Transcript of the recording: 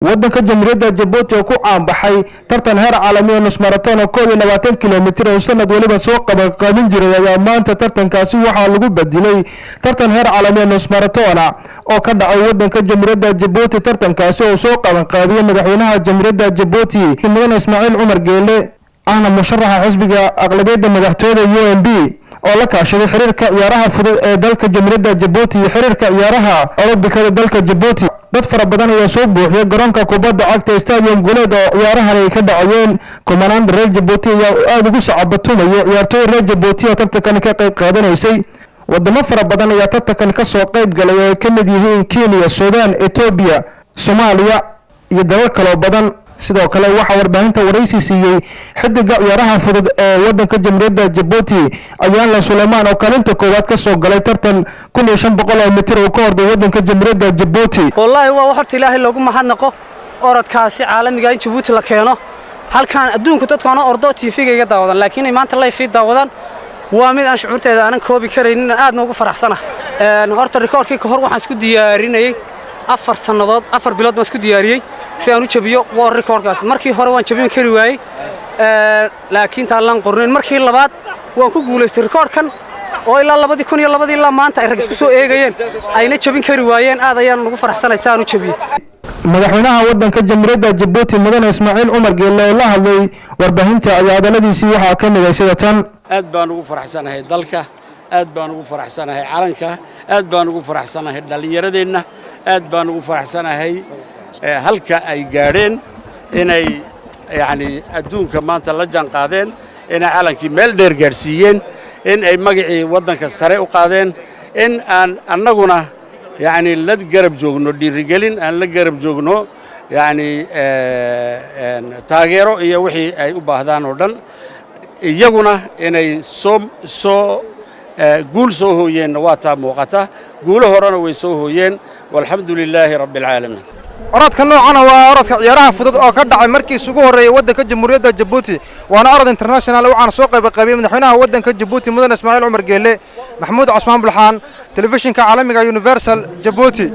waddanka Jamhuuriyadda Djibouti oo ku aanbaxay tartan heer caalami ah nus marathon oo 22 kiiloomitir oo sanad waliba soo qaban jiray ayaa maanta tartankaasi waxa lagu beddelay tartan heer caalami ah nus marathon oo ka dhacay waddanka Jamhuuriyadda Djibouti tartankaasi oo soo qaban qaabiyay madaxweynaha Jamhuuriyadda Djibouti Mudane Ismaaciil Cumar Geele ahna musharaxa xisbiga aqlabiyadda madaxtooyada UNP oo la kaashaday xiriirka ciyaaraha fudud ee dalka Jamhuuriyadda Djibouti iyo xiriirka ciyaaraha Olombikada dalka Djibouti dad fara badan ayaa soo buuxiyay garoonka kubadda cagta Stadium Guleed oo ciyaarahan ay ka dhacayeen kumanaan reer Djibouti ayaa aad ugu sacabatumayay ciyaartooy reer Djibouti oo tartankan ka qayb qaadanaysay wadamo fara badan ayaa tartankan ka soo qayb galay oo ay ka mid yihiin Kenya, Suudaan, Ethiopia, Soomaaliya iyo dalal kale badan sidoo kale waxa warbaahinta waraysi siiyay xidiga ciyaaraha fudud ee waddanka Jamhuuriyadda Djibouti Ayaan Suleymaan oo kaalinta koowaad ka soo galay tartan 1500 mitir oo ka horday waddanka Jamhuuriyadda Djibouti wallahi waa wax Ilaahay loogu mahadnaqo orodkaasi caalamiga in Djibouti la keeno halkaan adduunka dadkana ordo TV-ga iga daawadan laakiin maanta live daawadan waa mid aan shucuurteeda aanan koobi kareynin aad noogu faraxsanahay horta rikoorkii ka hor waxaan isku diyaarinayay 4 sanadood 4 bilood ma isku diyaariyay si aan u jabiyo war rikoorkaas markii hore waan jabin kari waayay laakiin taalan qorneen markii labaad waan ku guuleystay rikoorkan oo ilaa 2002 ilaa maanta ay rag isku soo eegayeen ayna jabin kari waayeen aad ayaan ugu faraxsanahay saan u jabiyo madaxweynaha waddanka Jamhuuriyadda Djibouti Mudane Ismaaciil Cumar Geele oo la hadlay warbaahinta ayaa hadaladiisii waxa ka mid ah sida tan aad baan ugu faraxsanahay dalka aad baan ugu faraxsanahay calanka aad baan ugu faraxsanahay dhalinyaradeenna aad baan ugu faraxsanahay halka ay gaadheen inay yani adduunka maanta la jaan qaadeen inay calankii meel dheer gaarsiiyeen in ay magacii waddanka sare u qaadeen in aan annaguna yani la garab joogno dhiirigelin aan la garab joogno yani taageero iyo wixii ay u baahdaan oo dhan iyaguna inay guul soo hooyeen waa taa muuqata guulo horena way soo hooyeen walxamdulilaahi rabbil caalamiin orodka noocana waa orodka ciyaaraha fudud oo ka dhacay markii ugu horeeyay waddanka Jamhuuriyadda Djibouti waana orod international waxaan soo qayb qaabiyay madaxweynaha waddanka Djibouti Mudane Ismaaciil Cumar Geele Maxamuud Casmaan Bulxaan telefishinka caalamiga Universal Djibouti